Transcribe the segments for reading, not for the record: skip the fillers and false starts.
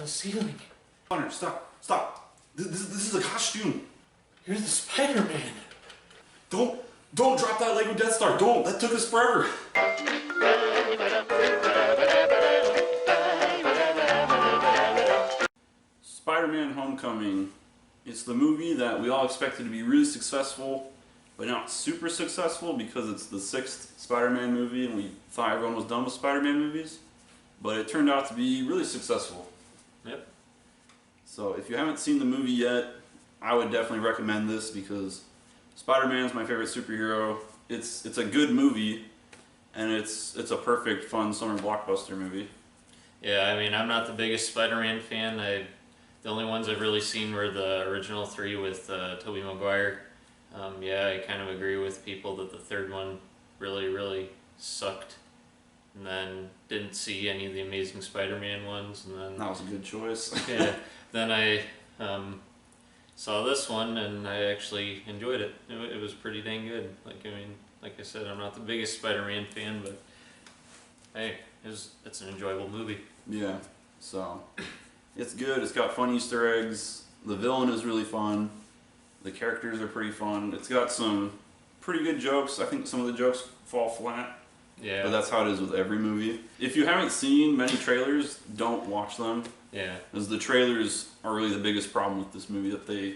the ceiling. Connor, stop. This is a costume. You're the Spider-Man. Don't drop that Lego Death Star. Don't. That took us forever. Spider-Man Homecoming. It's the movie that we all expected to be really successful, but not super successful because it's the 6th Spider-Man movie and we thought everyone was done with Spider-Man movies. But it turned out to be really successful. Yep. So if you haven't seen the movie yet, I would definitely recommend this because Spider-Man's my favorite superhero. It's a good movie, and it's a perfect, fun summer blockbuster movie. Yeah, I mean, I'm not the biggest Spider-Man fan. The only ones I've really seen were the original 3 with Tobey Maguire. Yeah, I kind of agree with people that the 3rd one really, really sucked. And then didn't see any of the Amazing Spider-Man ones. And then that was a good choice. Yeah, then I saw this one and I actually enjoyed it. It was pretty dang good. Like I said, I'm not the biggest Spider-Man fan, but hey, it's an enjoyable movie. Yeah, so it's good. It's got fun Easter eggs. The villain is really fun. The characters are pretty fun. It's got some pretty good jokes. I think some of the jokes fall flat. Yeah. But that's how it is with every movie. If you haven't seen many trailers, don't watch them. Yeah. Because the trailers are really the biggest problem with this movie, that they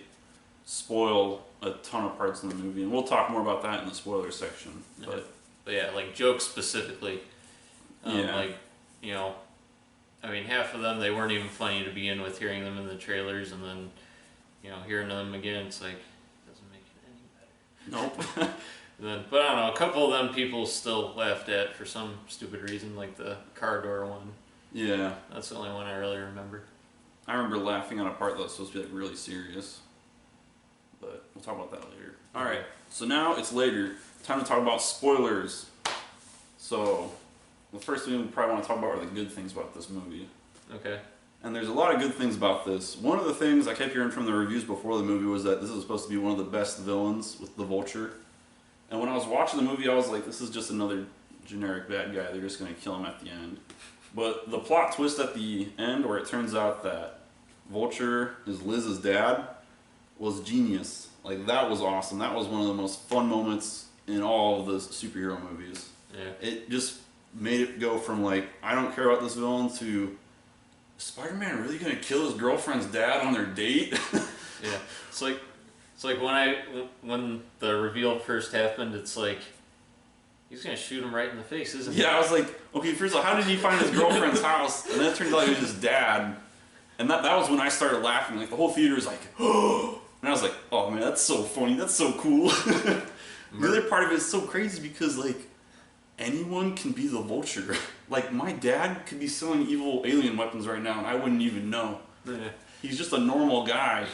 spoil a ton of parts of the movie. And we'll talk more about that in the spoiler section. But yeah, like jokes specifically. Yeah. Like, you know, I mean, half of them, they weren't even funny to begin with, hearing them in the trailers, and then, you know, hearing them again, it's like, it doesn't make it any better. Nope. But I don't know, a couple of them people still laughed at for some stupid reason, like the car door one. Yeah. That's the only one I really remember. I remember laughing on a part that was supposed to be like really serious. But we'll talk about that later. Alright, so now it's later. Time to talk about spoilers. So, the first thing we probably want to talk about are the good things about this movie. Okay. And there's a lot of good things about this. One of the things I kept hearing from the reviews before the movie was that this is supposed to be one of the best villains with the Vulture. And when I was watching the movie, I was like, this is just another generic bad guy. They're just going to kill him at the end. But the plot twist at the end, where it turns out that Vulture is Liz's dad, was genius. Like, that was awesome. That was one of the most fun moments in all of the superhero movies. Yeah. It just made it go from, like, I don't care about this villain, to Spider-Man really going to kill his girlfriend's dad on their date? Yeah. It's like when the reveal first happened, it's like, he's gonna shoot him right in the face, isn't he? Yeah, I was like, okay, first of all, how did he find his girlfriend's house? And then it turns out it was his dad. And that was when I started laughing. Like, the whole theater was like, oh! And I was like, oh man, that's so funny, that's so cool. The other part of it is so crazy because, like, anyone can be the Vulture. Like, my dad could be selling evil alien weapons right now and I wouldn't even know. Yeah. He's just a normal guy.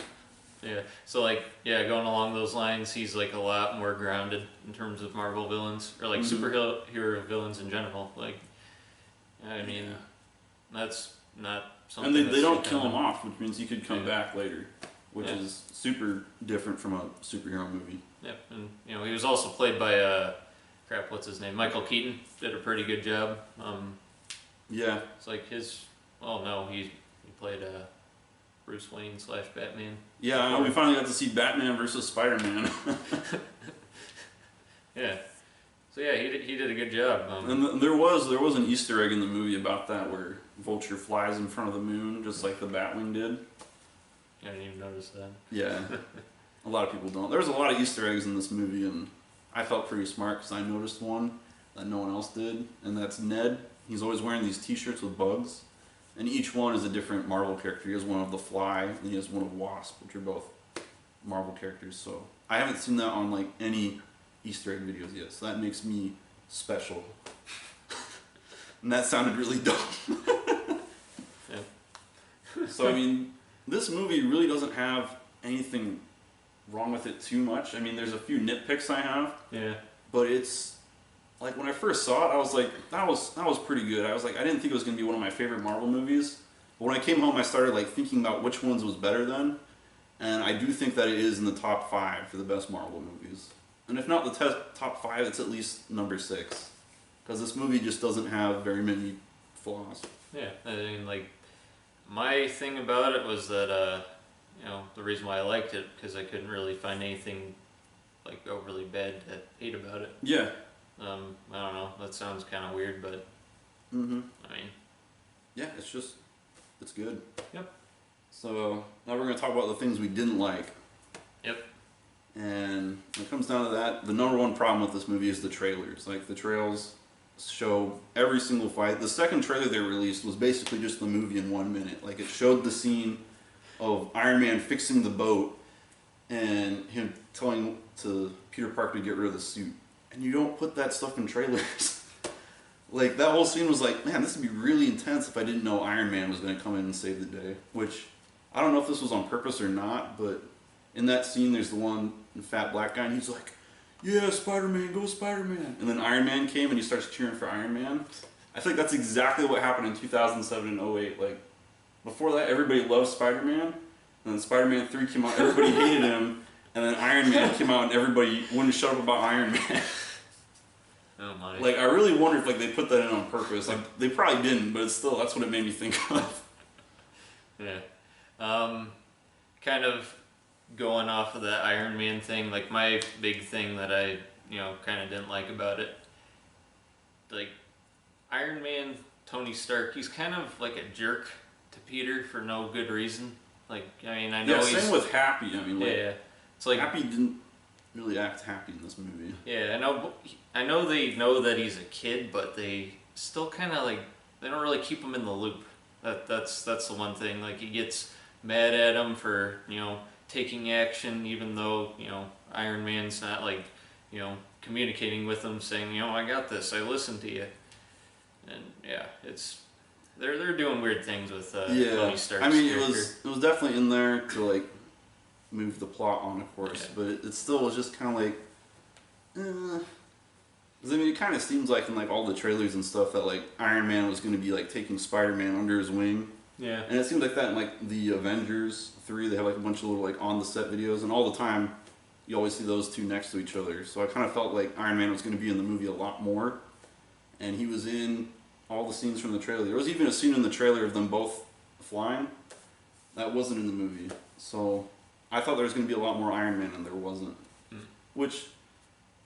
Yeah, so like, yeah, going along those lines, he's like a lot more grounded in terms of Marvel villains, or like superhero villains in general. Like, I mean, that's not something. And they don't kill him off, which means he could come back later, which is super different from a superhero movie. Yep, and you know, he was also played by crap, what's his name? Michael Keaton did a pretty good job. Yeah. It's like his. Oh no, he played Bruce Wayne / Batman. Yeah, we finally got to see Batman versus Spider-Man. Yeah. So yeah, he did a good job. And there was an Easter egg in the movie about that, where Vulture flies in front of the moon, just like the Batwing did. I didn't even notice that. Yeah. A lot of people don't. There's a lot of Easter eggs in this movie, and I felt pretty smart because I noticed one that no one else did, and that's Ned. He's always wearing these t-shirts with bugs. And each one is a different Marvel character. He has one of the Fly, and he has one of Wasp, which are both Marvel characters. So I haven't seen that on like any Easter egg videos yet, so that makes me special. And that sounded really dumb. Yeah. So I mean, this movie really doesn't have anything wrong with it too much. I mean, there's a few nitpicks I have. Yeah. But it's, like, when I first saw it, I was like, that was pretty good. I was like, I didn't think it was going to be one of my favorite Marvel movies. But when I came home, I started, like, thinking about which ones was better then. And I do think that it is in the top 5 for the best Marvel movies. And if not the top 5, it's at least number 6. Because this movie just doesn't have very many flaws. Yeah, I mean, like, My thing about it was that, you know, the reason why I liked it, because I couldn't really find anything like overly bad to hate about it. Yeah. I don't know, that sounds kind of weird, but Mm-hmm. I mean, Yeah, it's good. Yep. So now we're gonna talk about the things we didn't like. Yep. And when it comes down to that, the number one problem with this movie is the trailers. Like, the trails show every single fight. The second trailer they released was basically just the movie in 1 minute. Like, it showed the scene of Iron Man fixing the boat and him telling to Peter Parker to get rid of the suit. And you don't put that stuff in trailers. Like, that whole scene was like, man, this would be really intense if I didn't know Iron Man was going to come in and save the day. Which, I don't know if this was on purpose or not, but in that scene, there's the one fat black guy, and he's like, yeah, Spider-Man, go Spider-Man. And then Iron Man came, and he starts cheering for Iron Man. I think that's exactly what happened in 2007 and 08. Like, before that, everybody loved Spider-Man, and then Spider-Man 3 came out, everybody hated him, and then Iron Man came out, and everybody wouldn't shut up about Iron Man. oh my. Like, I really wonder if, like, they put that in on purpose. Like, they probably didn't, but it's still, that's what it made me think of. Yeah. Kind of going off of that Iron Man thing, like, my big thing that I, you know, kind of didn't like about it, like, Iron Man, Tony Stark, he's kind of like a jerk to Peter for no good reason. Like, I mean, I know Yeah, he's... same with Happy. I mean, like, Yeah, it's like... Happy didn't really act happy in this movie. Yeah, I know they know that he's a kid, but they still kind of, like, they don't really keep him in the loop. That's the one thing. Like, he gets mad at him for, you know, taking action, even though, you know, Iron Man's not, like, you know, communicating with him, saying, you know, I got this, I listened to you. And yeah, it's they're doing weird things with Tony Stark's I mean, character. it was definitely in there to, like, move the plot on, of course, Yeah. but it still was just kind of like, 'cause, I mean, it kind of seems like in, like, all the trailers and stuff that, like, Iron Man was going to be, like, taking Spider-Man under his wing. Yeah. And it seems like that in, like, the Avengers 3, they have, like, a bunch of little, like, on-the-set videos, and all the time, you always see those two next to each other. So I kind of felt like Iron Man was going to be in the movie a lot more, and he was in all the scenes from the trailer. There was even a scene in the trailer of them both flying. That wasn't in the movie. So I thought there was going to be a lot more Iron Man, and there wasn't. Which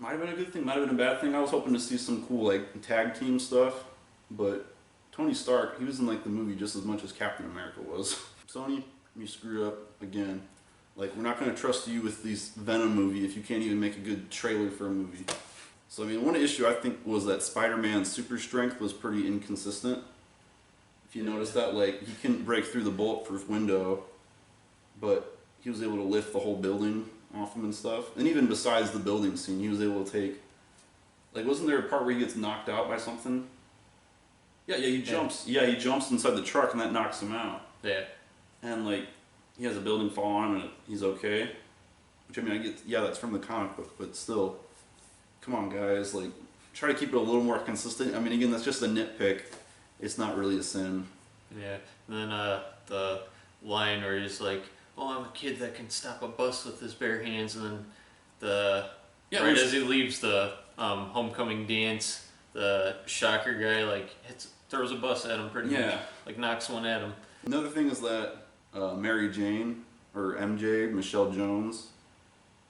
might have been a good thing, might have been a bad thing. I was hoping to see some cool, like, tag team stuff, but Tony Stark, he was in, like, the movie just as much as Captain America was. Sony, you screwed up again. Like, we're not going to trust you with these Venom movie if you can't even make a good trailer for a movie. So, I mean, one issue I think was that Spider-Man's super strength was pretty inconsistent. If you notice that, like, he couldn't break through the bulletproof window, but he was able to lift the whole building off him and stuff. And even besides the building scene, he was able to take... Like, wasn't there a part where he gets knocked out by something? Yeah, he jumps. Yeah, he jumps inside the truck and that knocks him out. Yeah. And, like, he has a building fall on him and he's okay. Which, I mean, I get, yeah, that's from the comic book, but still, come on, guys, like, try to keep it a little more consistent. I mean, again, that's just a nitpick. It's not really a sin. Yeah. And then the line where he's like, "Oh, I'm a kid that can stop a bus with his bare hands," and then as he leaves the homecoming dance, the shocker guy, like, throws a bus at him pretty much, like, knocks one at him. Another thing is that Mary Jane, or MJ, Michelle Jones,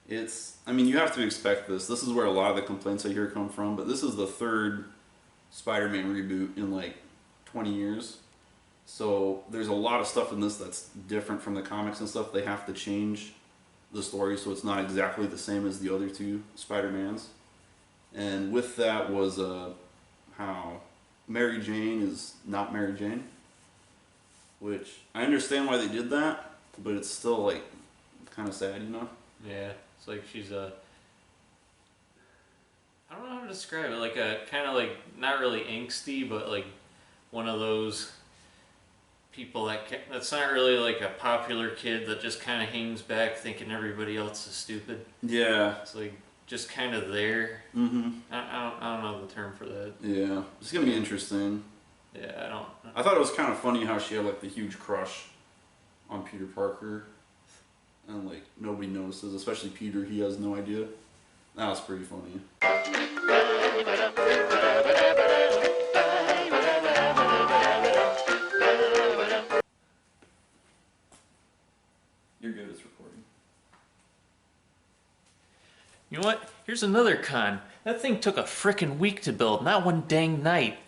I mean, you have to expect this. This is where a lot of the complaints I hear come from, but this is the third Spider-Man reboot in, like, 20 years. So there's a lot of stuff in this that's different from the comics and stuff. They have to change the story so it's not exactly the same as the other two Spider-Mans. And with that was how Mary Jane is not Mary Jane. Which, I understand why they did that, but it's still, like, kind of sad, you know? Yeah, it's like she's I don't know how to describe it, like a kind of, like, not really angsty, but, like, one of those people that's not really, like, a popular kid that just kind of hangs back thinking everybody else is stupid. Yeah. It's, like, just kind of there. Mm-hmm. I don't know the term for that. Yeah. It's gonna be interesting. Yeah, I thought it was kind of funny how she had, like, the huge crush on Peter Parker. And, like, nobody notices, especially Peter, he has no idea. That was pretty funny. You're good. It's recording. You know what? Here's another con. That thing took a frickin' week to build, not one dang night.